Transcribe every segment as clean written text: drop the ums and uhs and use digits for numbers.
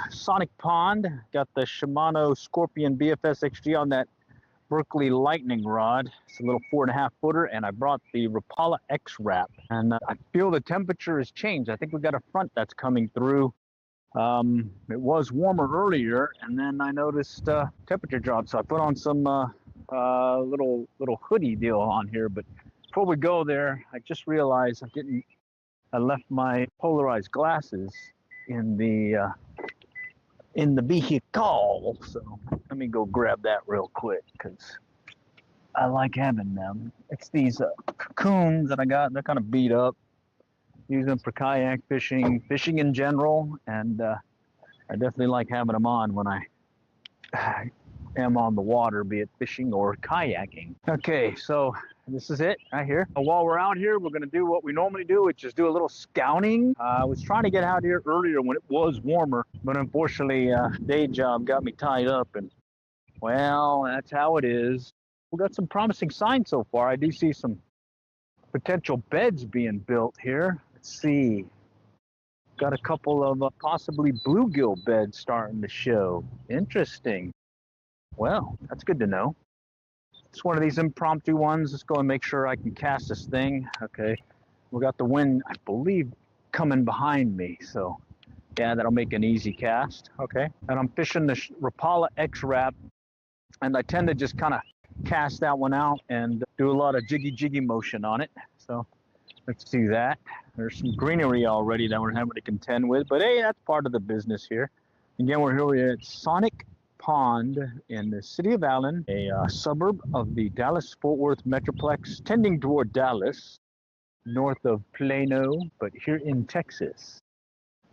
Sonic Pond. Got the Shimano Scorpion BFS XG on that Berkeley lightning rod. It's a little 4.5 footer, and I brought the Rapala X wrap. And I feel the temperature has changed. I think we got a front that's coming through. It was warmer earlier, and then I noticed temperature dropped, so I put on some little hoodie deal on here. But before we go there, I just realized I left my polarized glasses in the vehicle, so let me go grab that real quick because I like having them. It's these cocoons that I got. They're kind of beat up. Use them for kayak fishing in general, and I definitely like having them on when I am on the water, be it fishing or kayaking. Okay, so this is it right here. While we're out here, we're going to do what we normally do, which is do a little scouting. I was trying to get out here earlier when it was warmer, but unfortunately, day job got me tied up, and well, that's how it is. We got some promising signs so far. I do see some potential beds being built here. Let's see. Got a couple of possibly bluegill beds starting to show. Interesting. Well, that's good to know. It's one of these impromptu ones. Let's go and make sure I can cast this thing. Okay. We got the wind, I believe, coming behind me. So, yeah, that'll make an easy cast. Okay. And I'm fishing the Rapala X wrap, and I tend to just kind of cast that one out and do a lot of jiggy motion on it. So let's do that. There's some greenery already that we're having to contend with, but hey, that's part of the business here. Again, we're here at Sonic Pond in the city of Allen, a suburb of the Dallas-Fort Worth Metroplex, tending toward Dallas, north of Plano, but here in Texas.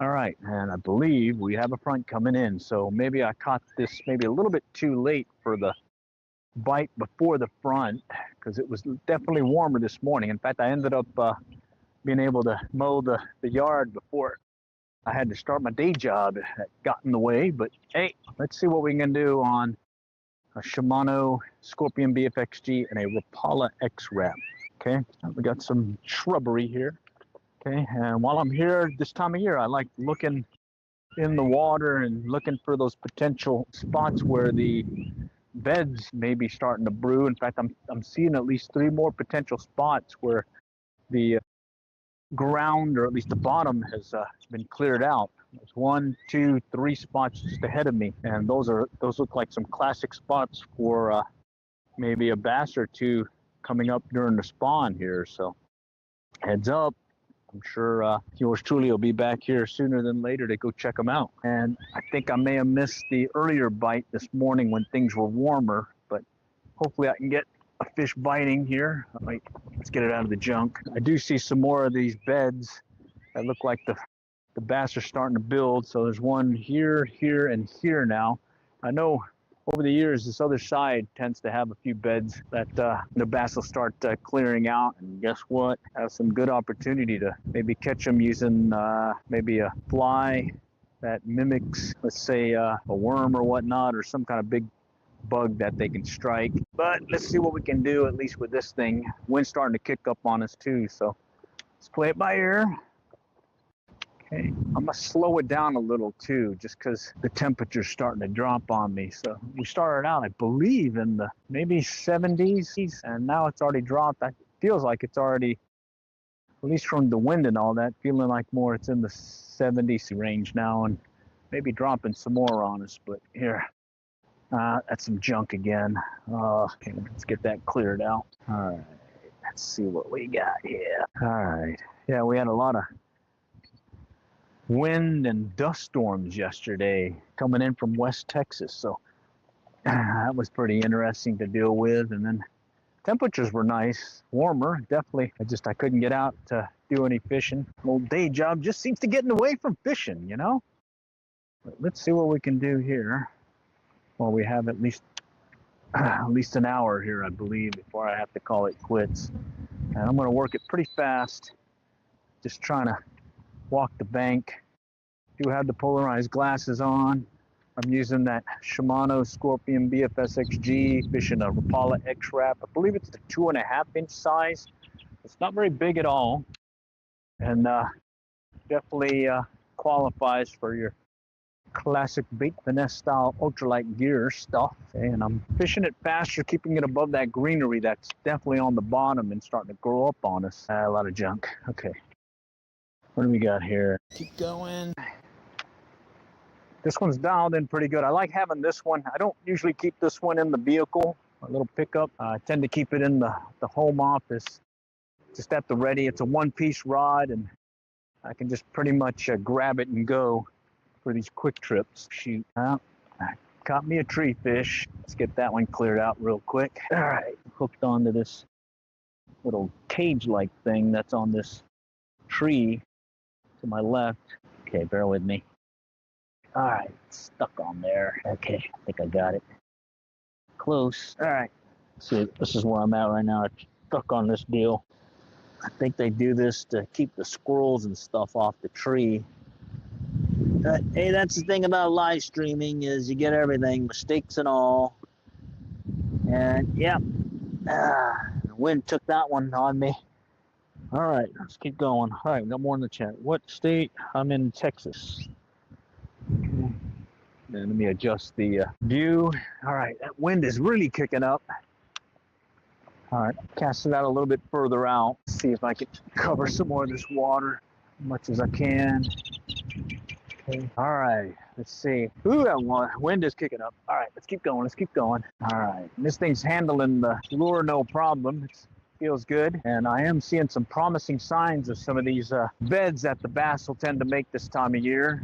All right, and I believe we have a front coming in, so maybe I caught this maybe a little bit too late for the bite before the front, because it was definitely warmer this morning. In fact, I ended up being able to mow the yard before I had to start my day job. That got in the way, but hey, let's see what we can do on a Shimano Scorpion BFXG and a Rapala X wrap. Okay, we got some shrubbery here. Okay, and while I'm here this time of year, I like looking in the water and looking for those potential spots where the beds may be starting to brew. In fact, I'm seeing at least 3 more potential spots where the ground, or at least the bottom, has been cleared out. There's 1, 2, 3 spots just ahead of me, and those look like some classic spots for maybe a bass or two coming up during the spawn here. So heads up. I'm sure yours truly will be back here sooner than later to go check them out. And I think I may have missed the earlier bite this morning when things were warmer, but hopefully I can get a fish biting here. All right, let's get it out of the junk. I do see some more of these beds that look like the bass are starting to build. So there's one here, here, and here now. I know over the years, this other side tends to have a few beds that the bass will start clearing out. And guess what? Have some good opportunity to maybe catch them using maybe a fly that mimics, let's say, a worm or whatnot, or some kind of big bug that they can strike. But let's see what we can do, at least with this thing. Wind's starting to kick up on us too, so let's play it by ear. Okay, I'm gonna slow it down a little too, just because the temperature's starting to drop on me. So we started out, I believe, in the maybe 70s, and now it's already dropped. It feels like it's already, at least from the wind and all that, feeling like more it's in the 70s range now, and maybe dropping some more on us. But here, that's some junk again. Okay, let's get that cleared out. All right, let's see what we got here. All right, yeah, we had a lot of wind and dust storms yesterday coming in from West Texas, so that was pretty interesting to deal with. And then temperatures were nice, warmer, definitely. I couldn't get out to do any fishing. Old day job just seems to get in the way from fishing, you know. But let's see what we can do here. Well, we have at least an hour here, I believe, before I have to call it quits. And I'm going to work it pretty fast, just trying to walk the bank. Do have the polarized glasses on. I'm using that Shimano Scorpion BFS XG, fishing a Rapala X wrap. I believe it's the 2.5-inch size. It's not very big at all, and definitely qualifies for your classic bait finesse style ultralight gear stuff. And I'm fishing it faster, keeping it above that greenery that's definitely on the bottom and starting to grow up on us. A lot of junk. Okay. What do we got here? Keep going. This one's dialed in pretty good. I like having this one. I don't usually keep this one in the vehicle, a little pickup. I tend to keep it in the home office, just at the ready. It's a one-piece rod, and I can just pretty much grab it and go for these quick trips. Shoot, I caught me a tree fish. Let's get that one cleared out real quick. All right, hooked onto this little cage-like thing that's on this tree to my left. Okay, bear with me. All right, stuck on there. Okay, I think I got it. Close. All right. See, this is where I'm at right now. It's stuck on this deal. I think they do this to keep the squirrels and stuff off the tree. Hey, that's the thing about live streaming is you get everything, mistakes and all. And yeah, the wind took that one on me. All right, let's keep going. All right, we got more in the chat. What state? I'm in Texas. Okay. Let me adjust the view. All right, that wind is really kicking up. All right, cast it out a little bit further out. See if I can cover some more of this water as much as I can. Okay. All right, let's see. Ooh, that wind is kicking up. All right, let's keep going. Let's keep going. All right, this thing's handling the lure no problem. It feels good, and I am seeing some promising signs of some of these beds that the bass will tend to make this time of year.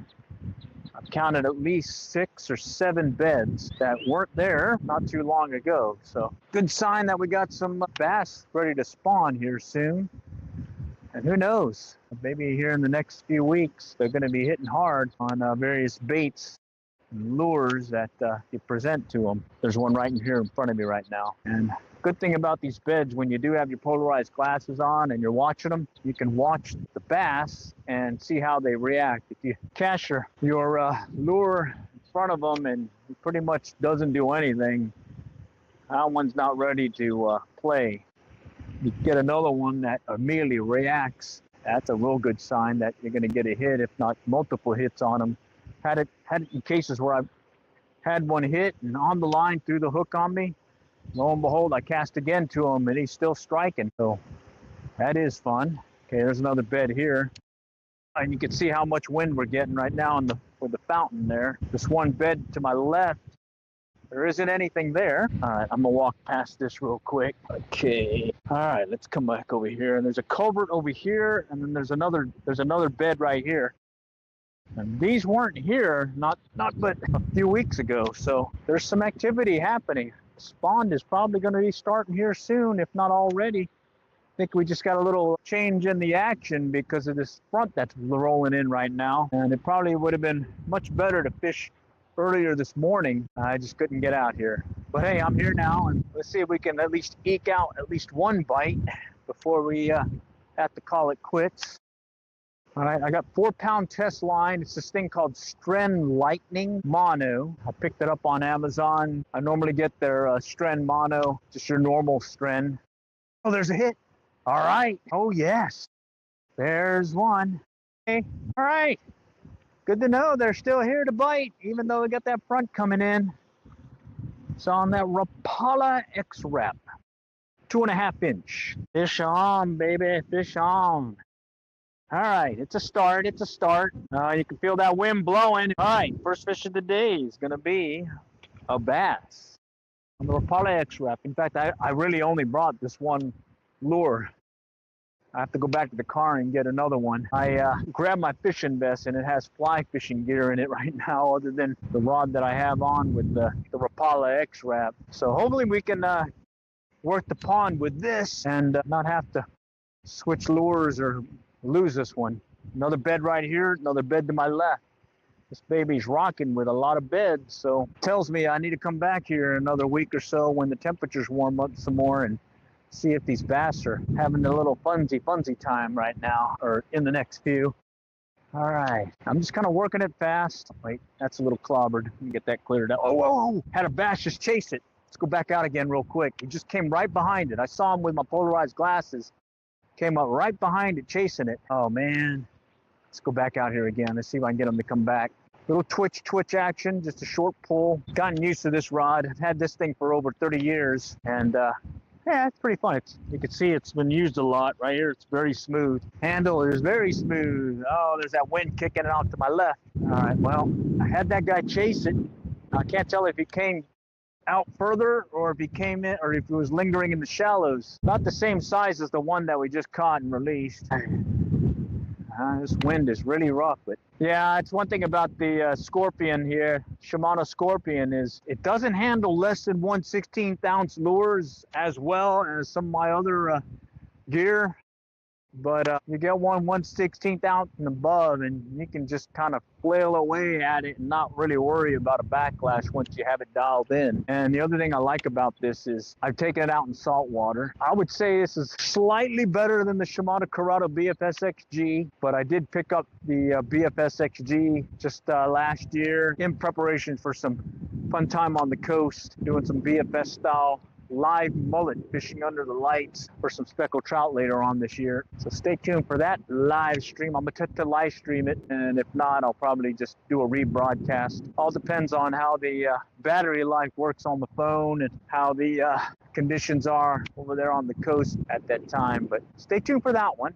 I've counted at least 6 or 7 beds that weren't there not too long ago. So good sign that we got some bass ready to spawn here soon. And who knows, maybe here in the next few weeks, they're going to be hitting hard on various baits and lures that you present to them. There's one right in here in front of me right now. And good thing about these beds, when you do have your polarized glasses on and you're watching them, you can watch the bass and see how they react. If you cast your lure in front of them and it pretty much doesn't do anything, that one's not ready to play. You get another one that immediately reacts. That's a real good sign that you're going to get a hit, if not multiple hits on them. Had it in cases where I've had one hit and on the line threw the hook on me. Lo and behold, I cast again to him, and he's still striking. So that is fun. Okay, there's another bed here. And you can see how much wind we're getting right now with the fountain there. This one bed to my left, there isn't anything there. All right, I'm going to walk past this real quick. Okay. All right, let's come back over here. And there's a culvert over here, and then there's another bed right here. And these weren't here, not but a few weeks ago. So there's some activity happening. Spawn is probably going to be starting here soon, if not already. I think we just got a little change in the action because of this front that's rolling in right now. And it probably would have been much better to fish earlier this morning. I just couldn't get out here. But hey, I'm here now, and let's see if we can at least eke out at least one bite before we have to call it quits. All right, I got 4-pound test line. It's this thing called Stren Lightning Mono. I picked it up on Amazon. I normally get their Stren Mono, just your normal Stren. Oh, there's a hit. All right. Oh, yes. There's one. Okay. All right. Good to know they're still here to bite, even though we got that front coming in. It's on that Rapala X-Rap. 2.5 inch. Fish on, baby. Fish on. All right, it's a start. It's a start. You can feel that wind blowing. All right, first fish of the day is going to be a bass on the Rapala X-Rap. In fact, I really only brought this one lure. I have to go back to the car and get another one. I grabbed my fishing vest, and it has fly fishing gear in it right now, other than the rod that I have on with the Rapala X-Rap. So hopefully we can work the pond with this and not have to switch lures or lose this one. Another bed right here, another bed to my left. This baby's rocking with a lot of beds, so it tells me I need to come back here another week or so when the temperatures warm up some more and see if these bass are having a little funsy time right now, or in the next few. All right, I'm just kind of working it fast. Wait, that's a little clobbered. Let me get that cleared out. Oh, whoa, had a bass just chase it. Let's go back out again real quick. He just came right behind it. I saw him with my polarized glasses. Came up right behind it, chasing it. Oh, man. Let's go back out here again. Let's see if I can get him to come back. Little twitch action, just a short pull. Gotten used to this rod. I've had this thing for over 30 years, and yeah, it's pretty fun. You can see it's been used a lot. Right here, it's very smooth. Handle is very smooth. Oh, there's that wind kicking it off to my left. All right, well, I had that guy chase it. I can't tell if he came out further or if he came in or if he was lingering in the shallows. About the same size as the one that we just caught and released. This wind is really rough, but yeah, it's one thing about the Scorpion here, Shimano Scorpion, is it doesn't handle less than 1/16 ounce lures as well as some of my other gear. But you get one 1/16 ounce and above, and you can just kind of flail away at it and not really worry about a backlash once you have it dialed in. And the other thing I like about this is I've taken it out in salt water. I would say this is slightly better than the Shimano Corrado BFS XG, but I did pick up the BFS XG just last year in preparation for some fun time on the coast, doing some BFS style live mullet fishing under the lights for some speckled trout later on this year. So stay tuned for that live stream. I'm gonna to live stream it, and if not, I'll probably just do a rebroadcast. All depends on how the battery life works on the phone and how the conditions are over there on the coast at that time. But stay tuned for that one.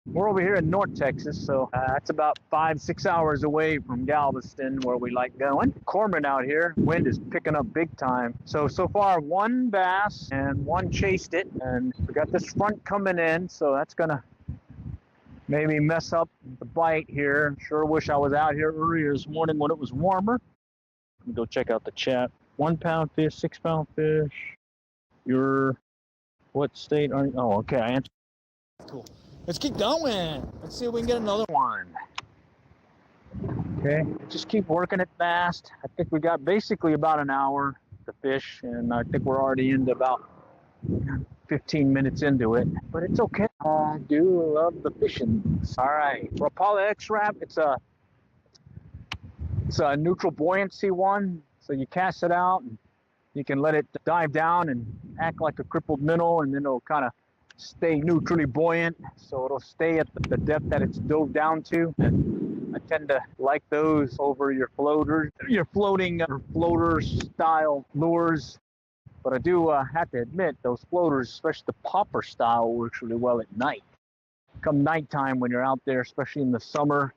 We're over here in North Texas, so it's about 5-6 hours away from Galveston, where we like going. Cormorant out here, wind is picking up big time. So far, one bass and one chased it, and we got this front coming in, so that's gonna maybe mess up the bite here. Sure wish I was out here earlier this morning when it was warmer. Let me go check out the chat. 1 pound fish, 6 pound fish. Your, what state are you? Oh, okay, I answered. Cool. Let's keep going. Let's see if we can get another one. Okay, just keep working it fast. I think we got basically about an hour to fish, and I think we're already into about 15 minutes into it, but it's okay. I do love the fishing. All right, Rapala X-Wrap. It's a neutral buoyancy one, so you cast it out and you can let it dive down and act like a crippled minnow, and then it'll kind of stay neutrally buoyant, so it'll stay at the depth that it's dove down to. And I tend to like those over your floaters, your floating or floater style lures. But I do have to admit, those floaters, especially the popper style, works really well at night. Come nighttime when you're out there, especially in the summer,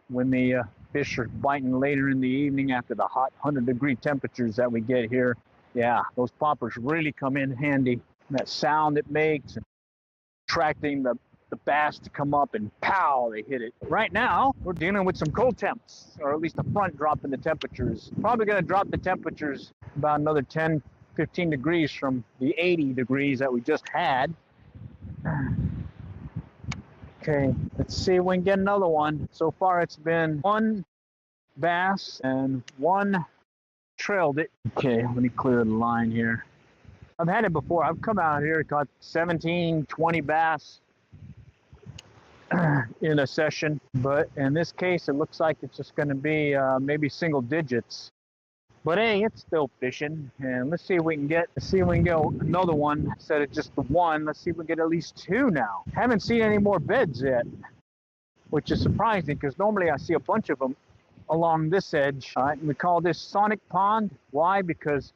when the fish are biting later in the evening after the hot 100-degree temperatures that we get here, yeah, those poppers really come in handy. That sound it makes, and attracting the bass to come up, and pow, they hit it. Right now, we're dealing with some cold temps, or at least the front drop in the temperatures. Probably going to drop the temperatures about another 10, 15 degrees from the 80 degrees that we just had. Okay, let's see if we can get another one. So far, it's been one bass and one trailed it. Okay, let me clear the line here. I've had it before. I've come out here, caught 17, 20 bass in a session, but in this case, it looks like it's just going to be maybe single digits. But hey, it's still fishing, and let's see if we can get another one instead of just the one. Let's see if we can get at least two now. Haven't seen any more beds yet, which is surprising because normally I see a bunch of them along this edge. All right, we call this Sonic Pond. Why? Because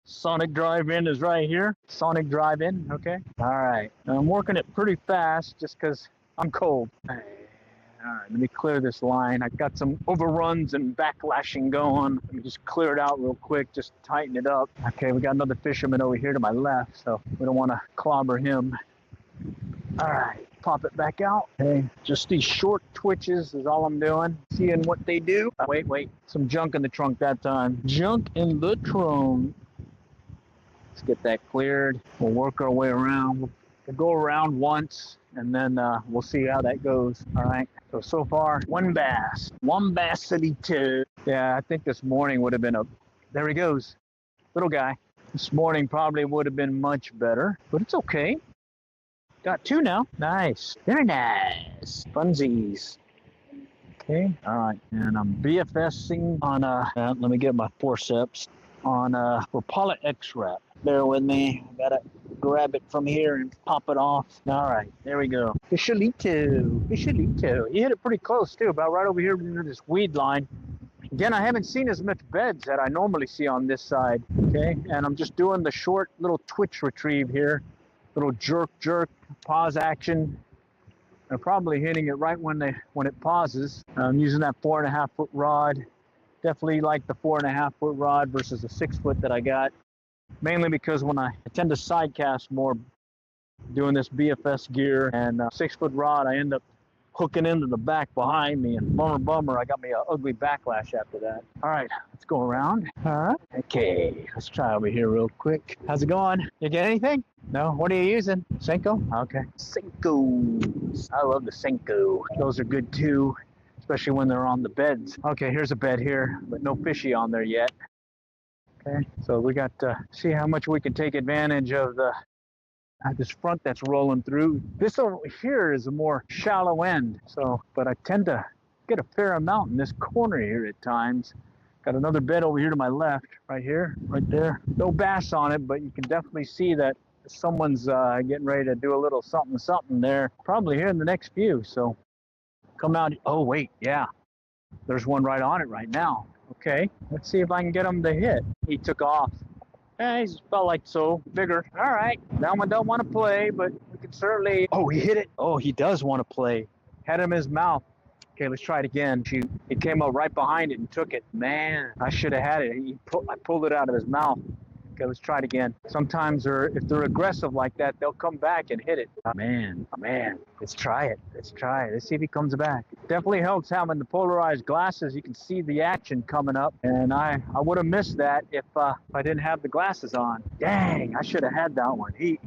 Sonic Drive-In is right here. Sonic Drive-In, okay. All right, I'm working it pretty fast just because I'm cold. All right, let me clear this line. I got some overruns and backlashing going. Let me just clear it out real quick, just tighten it up. Okay, we got another fisherman over here to my left, so we don't want to clobber him. All right, pop it back out. Okay, just these short twitches is all I'm doing. Seeing what they do. Wait, some junk in the trunk that time. Junk in the trunk. Let's get that cleared. We'll work our way around. We'll go around once, and then we'll see how that goes. All right. So far, one bass. One bassity two. Yeah, I think this morning would have been there he goes. Little guy. This morning probably would have been much better, but it's okay. Got two now. Nice. Very nice. Funsies. Okay. All right. And I'm BFSing on let me get my forceps on Rapala X-Wrap. Bear with me. Gotta grab it from here and pop it off. All right, there we go. Fishalito, fishalito. He hit it pretty close too, about right over here near this weed line. Again, I haven't seen as much beds that I normally see on this side, okay? And I'm just doing the short little twitch retrieve here, little jerk, pause action. I'm probably hitting it right when it pauses. I'm using that 4.5 foot rod. Definitely like the 4.5 foot rod versus the 6 foot that I got. Mainly because when I tend to side cast more doing this BFS gear and 6 foot rod, I end up hooking into the back behind me, and bummer, I got me an ugly backlash after that. All right, let's go around. All right. Okay, let's try over here real quick. How's it going? You get anything? No? What are you using? Senko? Okay. Senkos. I love the Senko. Those are good too, especially when they're on the beds. Okay, here's a bed here, but no fishy on there yet. Okay, so we got to see how much we can take advantage of this front that's rolling through. This over here is a more shallow end, so, but I tend to get a fair amount in this corner here at times. Got another bed over here to my left, right here, right there. No bass on it, but you can definitely see that someone's getting ready to do a little something there, probably here in the next few. So come out. Oh wait, yeah, there's one right on it right now. Okay, let's see if I can get him to hit. He took off. Yeah, he's felt like so. Bigger. All right. That one don't want to play, but we can certainly... Oh, he hit it. Oh, he does want to play. Had him in his mouth. Okay, let's try it again. Shoot. He came up right behind it and took it. Man, I should have had it. I pulled it out of his mouth. Okay, let's try it again. Sometimes if they're aggressive like that, they'll come back and hit it. Oh, man. Let's try it. Let's see if he comes back. Definitely helps having the polarized glasses. You can see the action coming up. And I would have missed that if I didn't have the glasses on. Dang, I should have had that one. He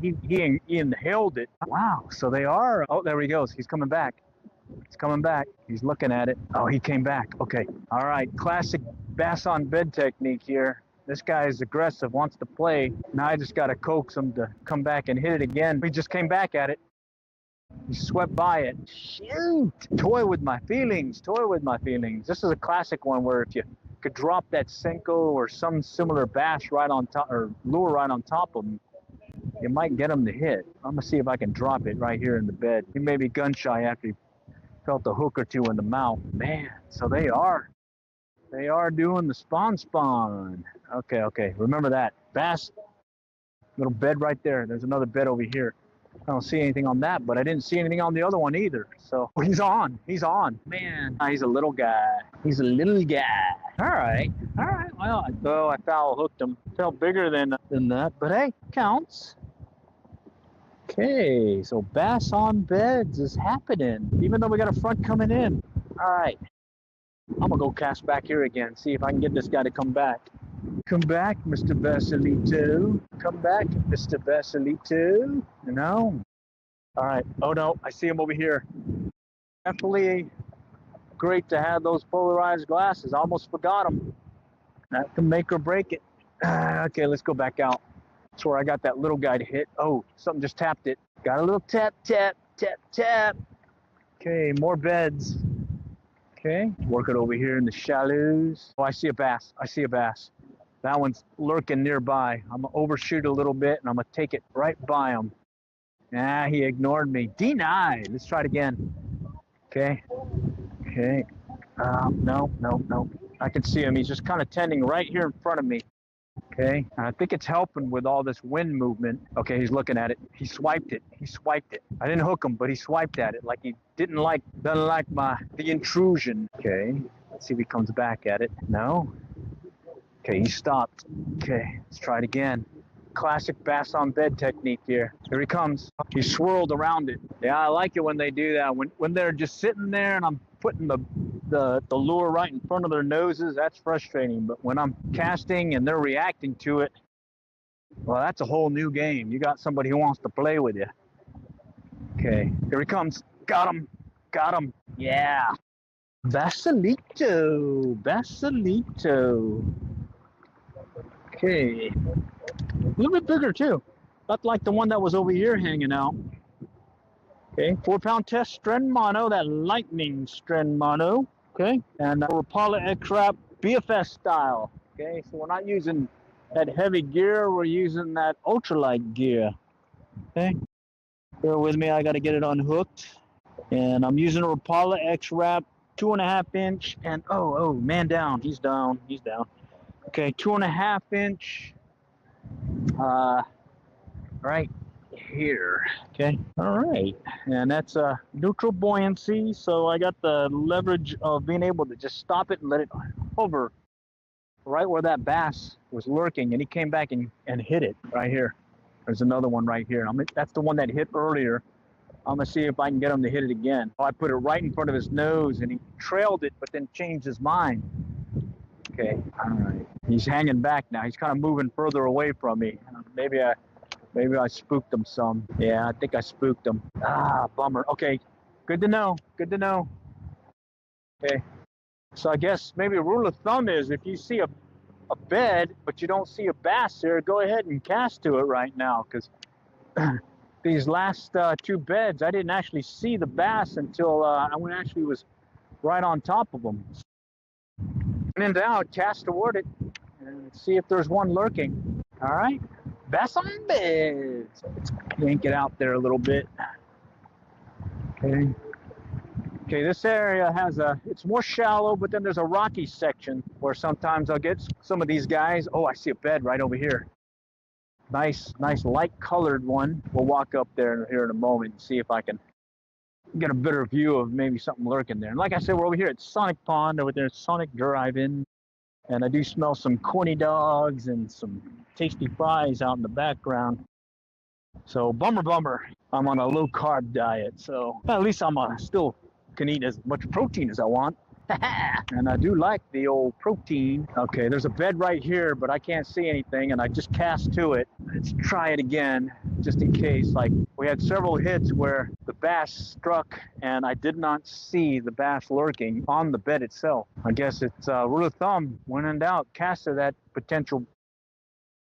inhaled it. Wow, so they are. Oh, there he goes. He's coming back. He's looking at it. Oh, he came back. Okay. All right. Classic bass on bed technique here. This guy is aggressive, wants to play. Now I just got to coax him to come back and hit it again. He just came back at it. He swept by it. Shoot! Toy with my feelings. This is a classic one where if you could drop that Senko or some similar bass right on top, or lure right on top of him, you might get him to hit. I'm going to see if I can drop it right here in the bed. He may be gun shy after he felt a hook or two in the mouth. Man, so they are doing the spawn. Okay. Remember that. Bass, little bed right there. There's another bed over here. I don't see anything on that, but I didn't see anything on the other one either. So he's on. Man, he's a little guy. All right. Well, I foul hooked him. Felt bigger than that, but hey, counts. Okay, so bass on beds is happening, even though we got a front coming in. All right. I'm gonna go cast back here again, see if I can get this guy to come back. Come back, Mr. Basilito. You know? All right. Oh no, I see him over here. Definitely great to have those polarized glasses. I almost forgot them. That can make or break it. Okay, let's go back out. That's where I got that little guy to hit. Oh, something just tapped it. Got a little tap. Okay, more beds. Okay, work it over here in the shallows. Oh, I see a bass. That one's lurking nearby. I'm going to overshoot a little bit, and I'm going to take it right by him. Nah, he ignored me. Denied. Let's try it again. Okay. No. I can see him. He's just kind of tending right here in front of me. Okay. I think it's helping with all this wind movement. Okay, he's looking at it. He swiped it. I didn't hook him, but he swiped at it like he doesn't like the intrusion. Okay. Let's see if he comes back at it. No. Okay, he stopped. Okay, let's try it again. Classic bass on bed technique here. Here he comes. He swirled around it. Yeah, I like it when they do that. When they're just sitting there and I'm putting the lure right in front of their noses, that's frustrating. But when I'm casting and they're reacting to it, well, that's a whole new game. You got somebody who wants to play with you. Okay, here he comes. Got him. Yeah. Basilito. Okay. A little bit bigger too. Not like the one that was over here hanging out. Okay, 4-pound test Stren Mono, that lightning Stren Mono. Okay, and Rapala aircraft BFS style. Okay, so we're not using that heavy gear, we're using that ultralight gear. Okay, bear with me, I got to get it unhooked. And I'm using a Rapala X-Wrap 2.5 inch, and oh man, down, he's down. Okay, 2.5 inch, right here. Okay, all right, and that's a neutral buoyancy, so I got the leverage of being able to just stop it and let it hover right where that bass was lurking, and he came back and hit it right here. There's another one right here. That's the one that hit earlier. I'm gonna see if I can get him to hit it again. I put it right in front of his nose, and he trailed it, but then changed his mind. Okay, all right. He's hanging back now. He's kind of moving further away from me. Maybe I spooked him some. Yeah, I think I spooked him. Ah, bummer. Okay, good to know. Good to know. Okay, so I guess maybe a rule of thumb is if you see a bed, but you don't see a bass there, go ahead and cast to it right now, because these last 2 beds, I didn't actually see the bass until I actually was right on top of them. When in doubt, cast toward it and see if there's one lurking. All right, bass on beds. Let's yank it out there a little bit. Okay. Okay, this area it's more shallow, but then there's a rocky section where sometimes I'll get some of these guys. Oh, I see a bed right over here. Nice light colored one. We'll walk up there here in a moment and see if I can get a better view of maybe something lurking there. And like I said, we're over here at Sonic Pond, over there at Sonic Drive-In, and I do smell some corny dogs and some tasty fries out in the background. So bummer. I'm on a low carb diet, so at least I'm still can eat as much protein as I want. And I do like the old protein. Okay, there's a bed right here, but I can't see anything, and I just cast to it. Let's try it again, just in case. Like, we had several hits where the bass struck, and I did not see the bass lurking on the bed itself. I guess it's rule of thumb, when in doubt, cast to that potential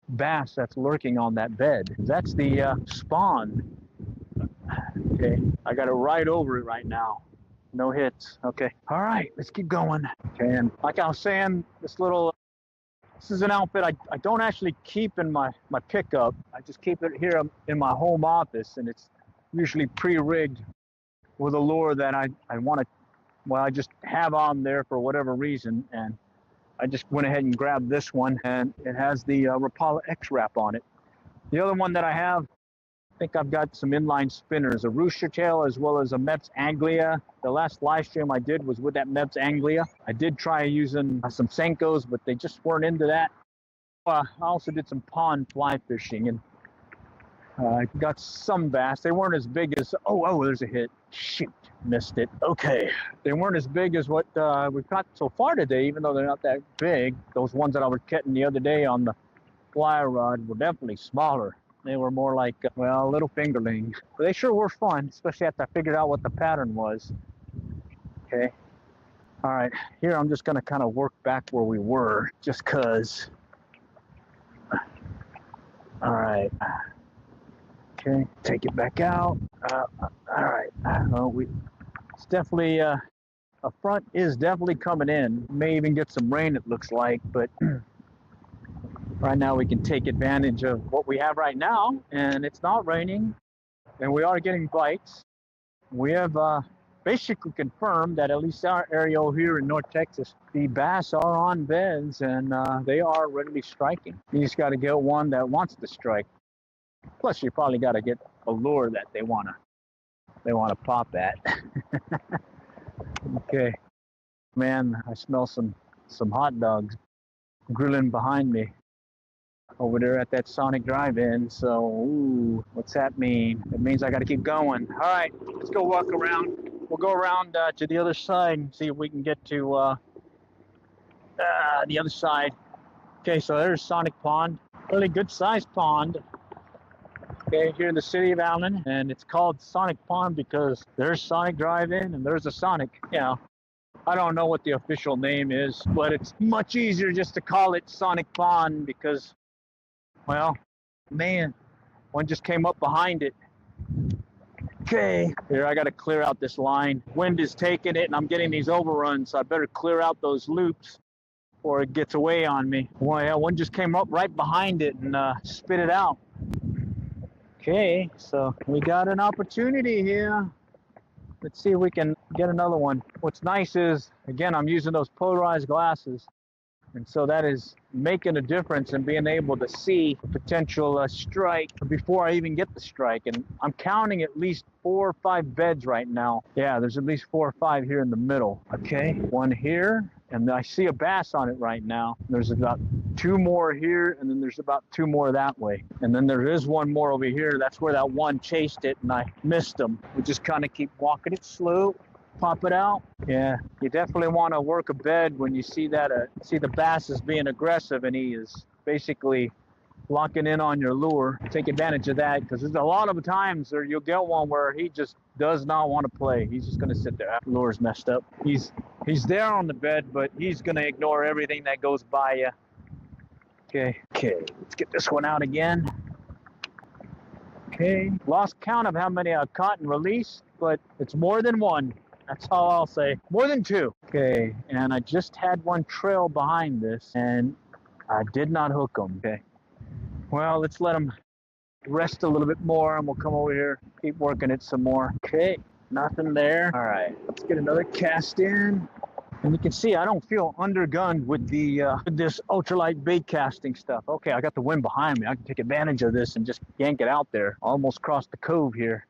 bass that's lurking on that bed. That's the spawn. Okay, I got it right over it right now. No hits. Okay. All right, let's keep going. Okay, and like I was saying, this is an outfit I don't actually keep in my pickup. I just keep it here in my home office, and it's usually pre-rigged with a lure that I want to, well, I just have on there for whatever reason, and I just went ahead and grabbed this one, and it has the Rapala X-Wrap on it. The other one that I have, I think I've got some inline spinners, a rooster tail as well as a Mepps Anglia. The last live stream I did was with that Mepps Anglia. I did try using some Senkos, but they just weren't into that. I also did some pond fly fishing, and I got some bass. They weren't as big as, oh, there's a hit. Shoot, missed it. Okay, they weren't as big as what we've caught so far today, even though they're not that big. Those ones that I was catching the other day on the fly rod were definitely smaller. They were more like, well, little fingerlings. But they sure were fun, especially after I figured out what the pattern was. Okay. All right. Here I'm just going to kind of work back where we were, just because. All right. Okay. Take it back out. All right. It's definitely, a front is definitely coming in. May even get some rain, it looks like, but right now we can take advantage of what we have right now, and it's not raining, and we are getting bites. We have basically confirmed that at least our area here in North Texas, the bass are on beds, and they are readily striking. You just got to get one that wants to strike. Plus, you probably got to get a lure that they want to pop at. Okay, man, I smell some hot dogs grilling behind me over there at that Sonic Drive-In. So, ooh, what's that mean? It means I got to keep going. All right, let's go walk around. We'll go around to the other side and see if we can get to the other side. Okay, so there's Sonic Pond. Really good sized pond. Okay, here in the city of Allen, and it's called Sonic Pond because there's Sonic Drive-In and there's a Sonic. You know, I don't know what the official name is, but it's much easier just to call it Sonic Pond because, well, man, one just came up behind it. Okay, here I got to clear out this line. Wind is taking it, and I'm getting these overruns, so I better clear out those loops before it gets away on me. Well, yeah, one just came up right behind it and spit it out. Okay, so we got an opportunity here. Let's see if we can get another one. What's nice is, again, I'm using those polarized glasses. And so that is making a difference in being able to see a potential strike before I even get the strike. And I'm counting at least 4 or 5 beds right now. Yeah, there's at least 4 or 5 here in the middle. Okay, one here, and I see a bass on it right now. There's about 2 more here, and then there's about 2 more that way. And then there is one more over here. That's where that one chased it, and I missed him. We just kind of keep walking it slow. Pop it out. Yeah, you definitely want to work a bed when you see that see the bass is being aggressive and he is basically locking in on your lure. Take advantage of that, because there's a lot of times where you'll get one where he just does not want to play. He's just going to sit there after the lure's messed up. He's there on the bed, but he's going to ignore everything that goes by you. Okay, let's get this one out again. Okay, lost count of how many I caught and released, but it's more than one. That's all I'll say. More than 2. Okay, and I just had one trail behind this, and I did not hook them. Okay, well, let's let them rest a little bit more, and we'll come over here, keep working it some more. Okay, nothing there. All right, let's get another cast in. And you can see I don't feel undergunned with the this ultralight bait casting stuff. Okay, I got the wind behind me. I can take advantage of this and just yank it out there. Almost crossed the cove here.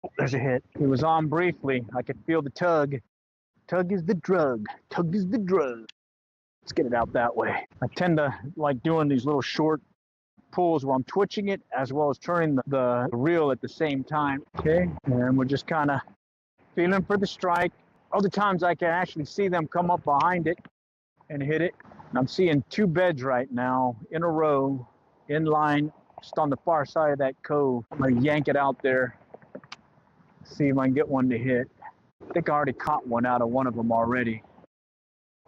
Oh, there's a hit. It was on briefly. I could feel the tug. Tug is the drug. Tug is the drug. Let's get it out that way. I tend to like doing these little short pulls where I'm twitching it as well as turning the reel at the same time. Okay, and we're just kind of feeling for the strike. Other times I can actually see them come up behind it and hit it. And I'm seeing 2 beds right now in a row, in line, just on the far side of that cove. I'm gonna yank it out there. See if I can get one to hit. I think I already caught one out of one of them already.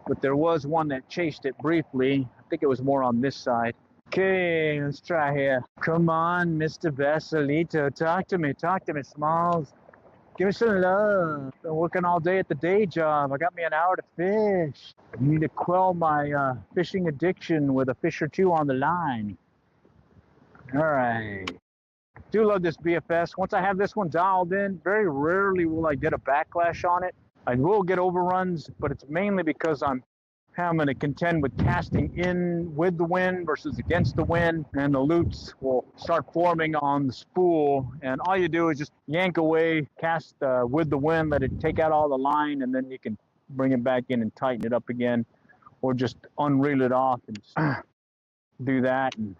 But there was one that chased it briefly. I think it was more on this side. Okay, let's try here. Come on, Mr. Basilito. Talk to me, Smalls. Give me some love. Been working all day at the day job. I got me an hour to fish. I need to quell my fishing addiction with a fish or 2 on the line. All right. Do love this BFS. Once I have this one dialed in, very rarely will I get a backlash on it. I will get overruns, but it's mainly because I'm having to contend with casting in with the wind versus against the wind, and the loops will start forming on the spool, and all you do is just yank away, cast with the wind, let it take out all the line, and then you can bring it back in and tighten it up again, or just unreel it off and just do that and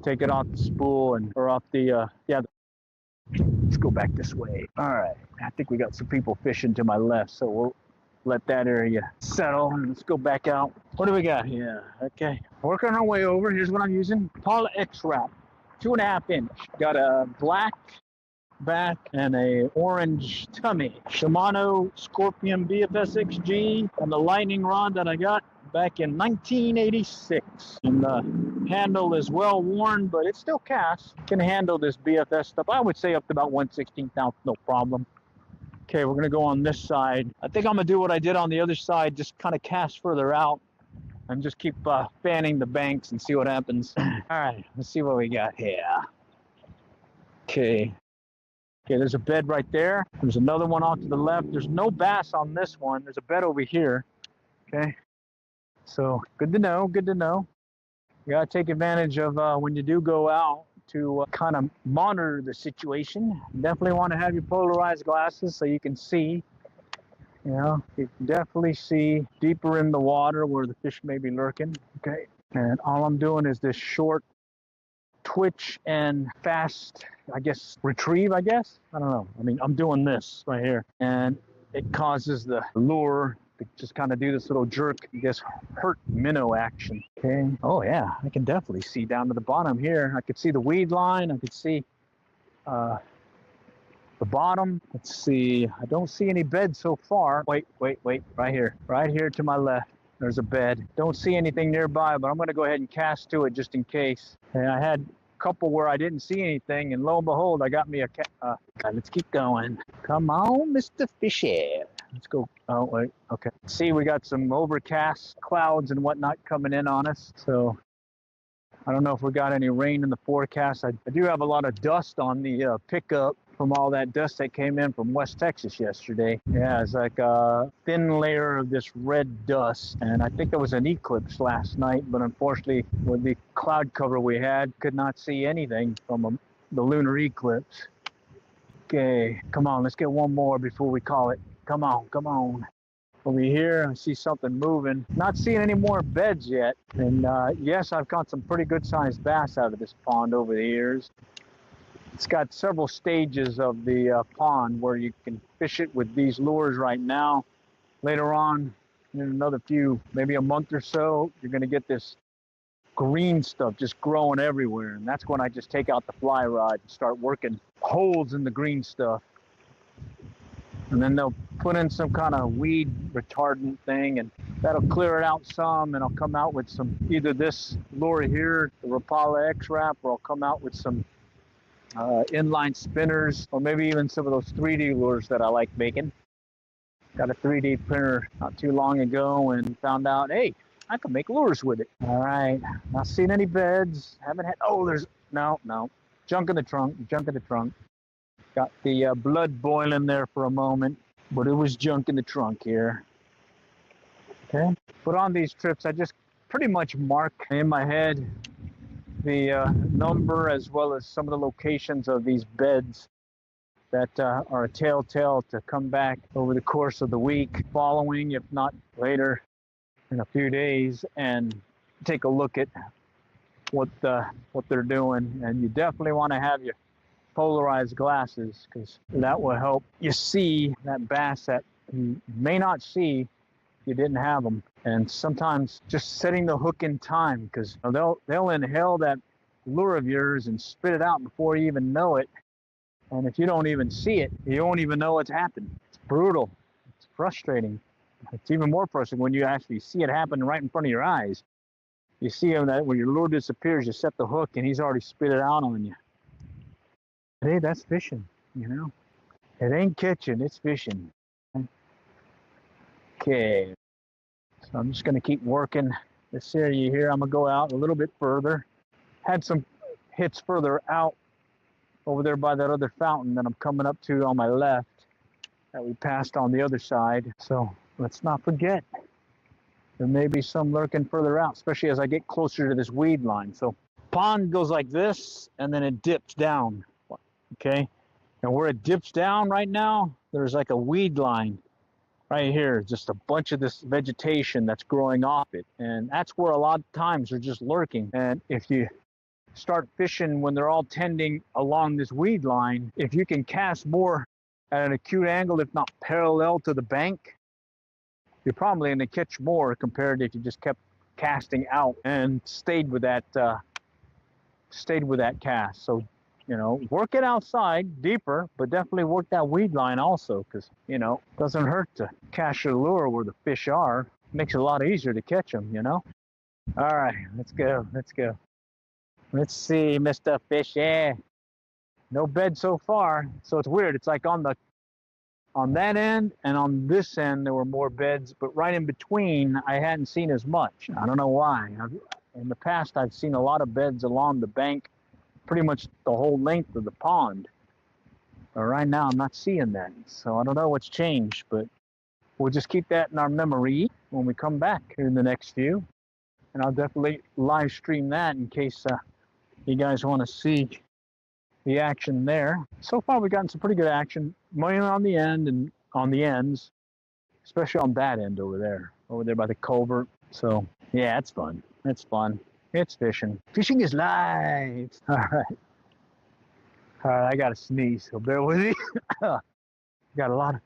take it off the spool and or off the let's go back this way. All right, I think we got some people fishing to my left, so we'll let that area settle and let's go back out. What do we got here? Okay, working our way over. Here's what I'm using. Rapala X wrap, 2.5 inch. Got a black back and a orange tummy. Shimano Scorpion BFS XG and the lightning rod that I got back in 1986. And the handle is well worn, but it still casts. Can handle this BFS stuff. I would say up to about 1/16 ounce, no problem. Okay, we're gonna go on this side. I think I'm gonna do what I did on the other side, just kind of cast further out and just keep fanning the banks and see what happens. All right, let's see what we got here. Okay, there's a bed right there. There's another one off to the left. There's no bass on this one. There's a bed over here. Okay, so good to know, good to know. You gotta take advantage of when you do go out to kind of monitor the situation. You definitely want to have your polarized glasses so you can see. You know, you can definitely see deeper in the water where the fish may be lurking. Okay, and all I'm doing is this short twitch and fast, I guess, retrieve, I guess. I don't know. I mean, I'm doing this right here, and it causes the lure to just kind of do this little jerk, I guess, hurt minnow action. Okay. Oh yeah, I can definitely see down to the bottom here. I could see the weed line. I could see the bottom. Let's see. I don't see any bed so far. Wait. Right here to my left. There's a bed. Don't see anything nearby, but I'm going to go ahead and cast to it just in case. And I had a couple where I didn't see anything, and lo and behold, I got me a let's keep going. Come on, Mr. Fishy. Let's go. Oh, wait. Okay. See, we got some overcast clouds and whatnot coming in on us. So I don't know if we got any rain in the forecast. I do have a lot of dust on the pickup from all that dust that came in from West Texas yesterday. Yeah, it's like a thin layer of this red dust. And I think there was an eclipse last night, but unfortunately, with the cloud cover we had, could not see anything from the lunar eclipse. Okay, come on, let's get one more before we call it. Come on, come on. Over here, I see something moving. Not seeing any more beds yet. And yes, I've caught some pretty good sized bass out of this pond over the years. It's got several stages of the pond where you can fish it with these lures right now. Later on, in another few, maybe a month or so, you're gonna get this green stuff just growing everywhere. And that's when I just take out the fly rod and start working holes in the green stuff. And then they'll put in some kind of weed retardant thing, and that'll clear it out some, and I'll come out with some, either this lure here, the Rapala X-Wrap, or I'll come out with some inline spinners, or maybe even some of those 3D lures that I like making. Got a 3D printer not too long ago and found out, hey, I can make lures with it. All right, not seeing any beds, haven't had, oh, there's, no, junk in the trunk, junk in the trunk. Got the blood boiling there for a moment, but it was junk in the trunk here. Okay, but on these trips, I just pretty much mark in my head the number as well as some of the locations of these beds that are a telltale to come back over the course of the week following, if not later in a few days, and take a look at what they're doing. And you definitely want to have your polarized glasses, because that will help you see that bass that you may not see if you didn't have them. And sometimes just setting the hook in time, because they'll inhale that lure of yours and spit it out before you even know it. And if you don't even see it, you won't even know it's happened. It's brutal. It's frustrating. It's even more frustrating when you actually see it happen right in front of your eyes. You see him that when your lure disappears, you set the hook and he's already spit it out on you. Hey, that's fishing, you know. It ain't catching, it's fishing. Okay, so I'm just gonna keep working this area here. I'm gonna go out a little bit further. Had some hits further out over there by that other fountain that I'm coming up to on my left that we passed on the other side. So let's not forget, there may be some lurking further out, especially as I get closer to this weed line. So pond goes like this, and then it dips down. Okay, and where it dips down right now, there's like a weed line right here, just a bunch of this vegetation that's growing off it, and that's where a lot of times they're just lurking. And if you start fishing when they're all tending along this weed line, if you can cast more at an acute angle, if not parallel to the bank, you're probably going to catch more compared to if you just kept casting out and stayed with that cast. So, you know, work it outside deeper, but definitely work that weed line also, because, you know, it doesn't hurt to cast your lure where the fish are. It makes it a lot easier to catch them, you know. All right, let's go. Let's see, Mr. Fish. Yeah, no bed so far. So it's weird. It's like on that end and on this end there were more beds, but right in between I hadn't seen as much. I don't know why. In the past I've seen a lot of beds along the bank, pretty much the whole length of the pond. But right now I'm not seeing that. So I don't know what's changed, but we'll just keep that in our memory when we come back in the next few. And I'll definitely live stream that in case you guys want to see the action there. So far we've gotten some pretty good action, mainly on the end and on the ends, especially on that end over there by the culvert. So yeah, it's fun. It's fishing. Fishing is life. All right, I gotta sneeze, so bear with me. Got a lot of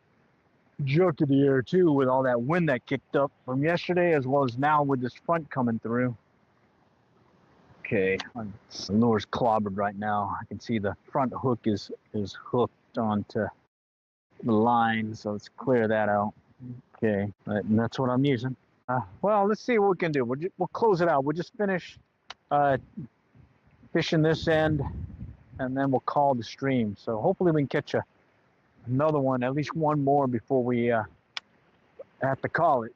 jerk in the air too with all that wind that kicked up from yesterday, as well as now with this front coming through. Okay, the lure's clobbered right now. I can see the front hook is hooked onto the line, so let's clear that out. Okay, and that's what I'm using. Well, let's see what we can do. We'll close it out. We'll just finish fishing this end, and then we'll call the stream. So hopefully we can catch another one, at least one more before we have to call it.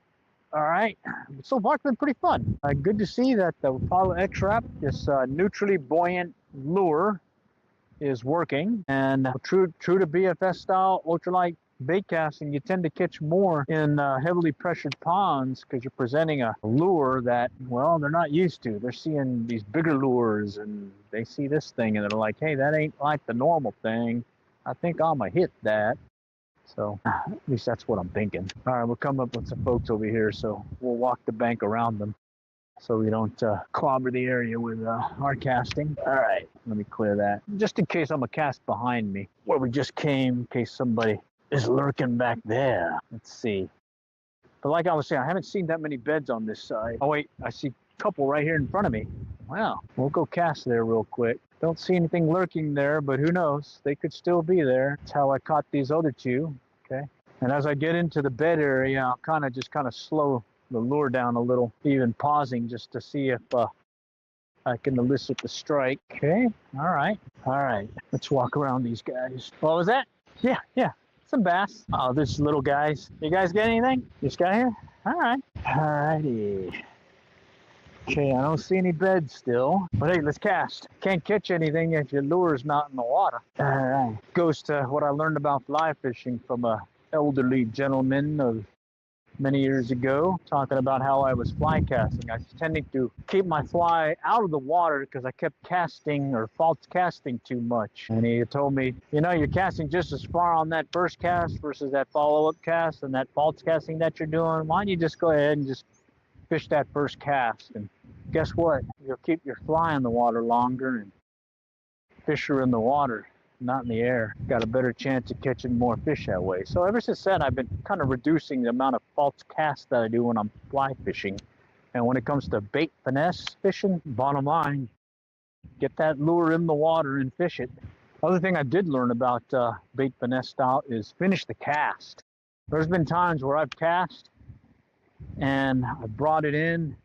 All right, so far it's been pretty fun. Good to see that the Rapala X-Wrap, this neutrally buoyant lure, is working. And true to BFS style ultralight bait casting, you tend to catch more in heavily pressured ponds because you're presenting a lure that, well, they're not used to. They're seeing these bigger lures and they see this thing and they're like, hey, that ain't like the normal thing. I think I'm gonna hit that. So at least that's what I'm thinking. All right, we'll come up with some folks over here, so we'll walk the bank around them so we don't clobber the area with our casting. All right, let me clear that. Just in case I'm a cast behind me, where we just came, in case somebody is lurking back there. Let's see. But like I was saying, I haven't seen that many beds on this side. Oh wait, I see a couple right here in front of me. Wow, we'll go cast there real quick. Don't see anything lurking there, but who knows? They could still be there. That's how I caught these other two. Okay. And as I get into the bed area, I'll kind of slow the lure down a little, even pausing just to see if I can elicit the strike. Okay. All right. Let's walk around these guys. What was that? Yeah. Some bass. Oh, this little guys. You guys get anything? This guy here? All right. All righty. Okay, I don't see any beds still. But hey, let's cast. Can't catch anything if your lure's not in the water. All right. Goes to what I learned about fly fishing from a elderly gentleman of many years ago, talking about how I was fly casting. I was tending to keep my fly out of the water because I kept casting or false casting too much. And he told me, you know, you're casting just as far on that first cast versus that follow-up cast and that false casting that you're doing. Why don't you just go ahead and just fish that first cast? And guess what? You'll keep your fly in the water longer and fish are in the water, not in the air. Got a better chance of catching more fish that way. So ever since then, I've been kind of reducing the amount of false casts that I do when I'm fly fishing. And when it comes to bait finesse fishing, bottom line, get that lure in the water and fish it. Other thing I did learn about bait finesse style is finish the cast. There's been times where I've cast and I brought it in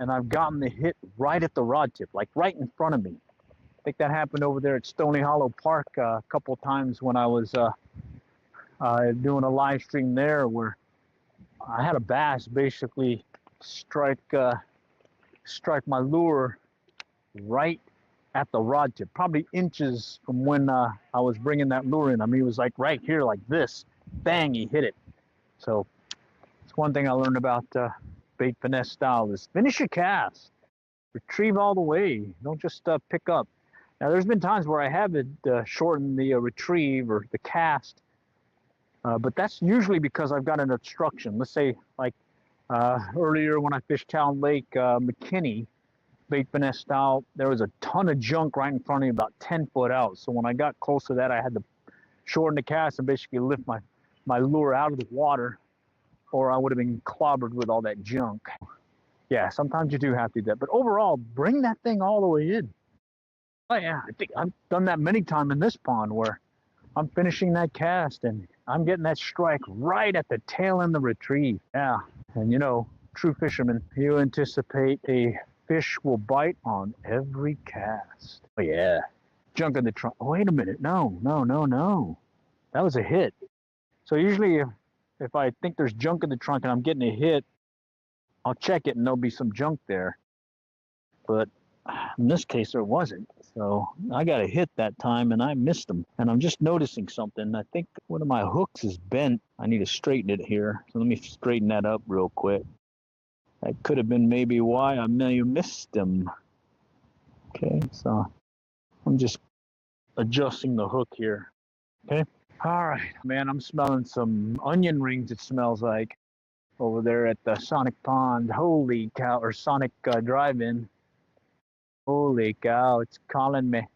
and I've gotten the hit right at the rod tip, like right in front of me. I think that happened over there at Stony Hollow Park a couple times when I was doing a live stream there, where I had a bass basically strike my lure right at the rod tip, probably inches from when I was bringing that lure in. I mean, it was like right here, like this. Bang, he hit it. So it's one thing I learned about bait finesse style is finish your cast. Retrieve all the way. Don't just pick up. Now, there's been times where I haven't shortened the retrieve or the cast, but that's usually because I've got an obstruction. Let's say, like earlier when I fished Town Lake, McKinney, bait finesse style, there was a ton of junk right in front of me, about 10 foot out. So when I got close to that, I had to shorten the cast and basically lift my lure out of the water, or I would have been clobbered with all that junk. Yeah, sometimes you do have to do that. But overall, bring that thing all the way in. Oh yeah, I think I've done that many times in this pond where I'm finishing that cast and I'm getting that strike right at the tail end of the retrieve. Yeah, and you know, true fisherman, you anticipate a fish will bite on every cast. Oh yeah, junk in the trunk. Oh, wait a minute, no. That was a hit. So usually if I think there's junk in the trunk and I'm getting a hit, I'll check it and there'll be some junk there. But in this case, there wasn't. So I got a hit that time and I missed them. And I'm just noticing something. I think one of my hooks is bent. I need to straighten it here. So let me straighten that up real quick. That could have been maybe why I may have missed them. Okay, so I'm just adjusting the hook here. Okay. All right, man, I'm smelling some onion rings, it smells like, over there at the Sonic Pond. Holy cow, or Sonic Drive-In. Holy cow, it's calling me.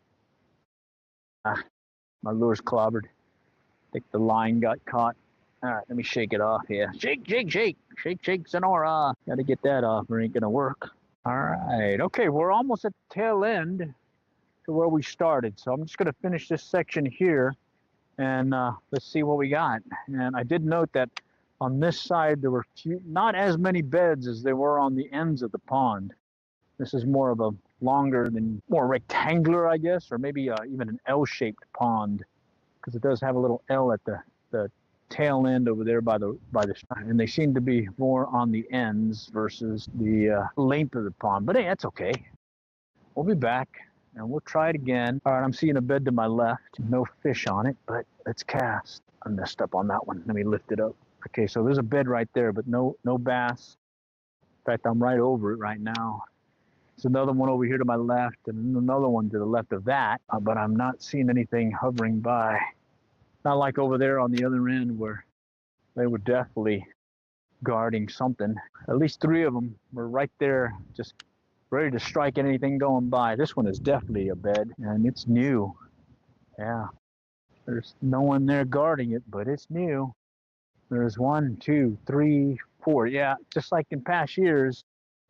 My lure's clobbered. I think the line got caught. All right, let me shake it off here. Shake, Sonora. Gotta get that off or it ain't gonna work. All right, okay, we're almost at the tail end to where we started. So I'm just gonna finish this section here and let's see what we got. And I did note that on this side, there were not as many beds as there were on the ends of the pond. This is more of a more rectangular, I guess, or maybe even an L-shaped pond, because it does have a little L at the tail end over there by the and they seem to be more on the ends versus the length of the pond. But hey, that's okay. We'll be back and we'll try it again. All right, I'm seeing a bed to my left. No fish on it, but let's cast. I messed up on that one. Let me lift it up. Okay, so there's a bed right there, but no bass. In fact, I'm right over it right now. There's another one over here to my left and another one to the left of that, but I'm not seeing anything hovering by. Not like over there on the other end where they were definitely guarding something. At least 3 of them were right there, just ready to strike anything going by. This one is definitely a bed, and it's new. Yeah, there's no one there guarding it, but it's new. There's 1, 2, 3, 4. Yeah, just like in past years,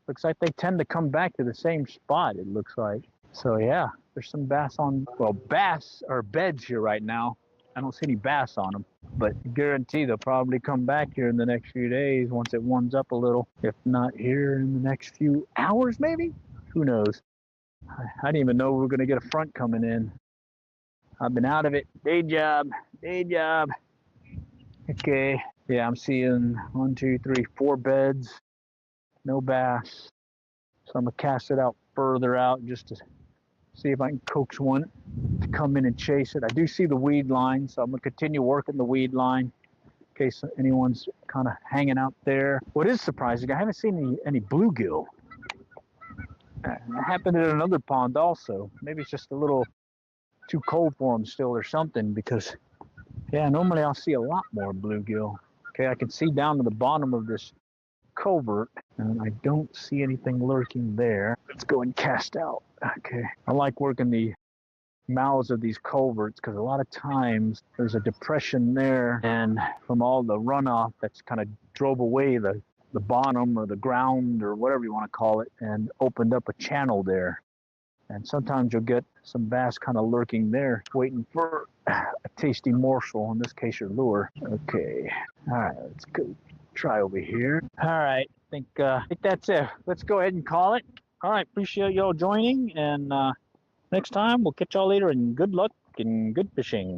looks like they tend to come back to the same spot, it looks like. So yeah, there's some bass on, well, bass are beds here right now. I don't see any bass on them, but I guarantee they'll probably come back here in the next few days once it warms up a little. If not here in the next few hours, maybe? Who knows? I didn't even know we were going to get a front coming in. I've been out of it. Day job. Okay. Yeah, I'm seeing 1, 2, 3, 4 beds. No bass. So I'm going to cast it out further out just to see if I can coax one to come in and chase it. I do see the weed line, so I'm going to continue working the weed line in case anyone's kind of hanging out there. What is surprising, I haven't seen any bluegill. It happened in another pond also. Maybe it's just a little too cold for them still or something, because, yeah, normally I'll see a lot more bluegill. Okay, I can see down to the bottom of this covert, and I don't see anything lurking there. Let's go and cast out. Okay, I like working the mouths of these culverts because a lot of times there's a depression there, and from all the runoff that's kind of drove away the bottom or the ground or whatever you want to call it and opened up a channel there. And sometimes you'll get some bass kind of lurking there waiting for a tasty morsel, in this case your lure. Okay, all right, let's go try over here. All right, I think that's it. Let's go ahead and call it. All right, appreciate y'all joining, and next time we'll catch y'all later, and good luck and good fishing.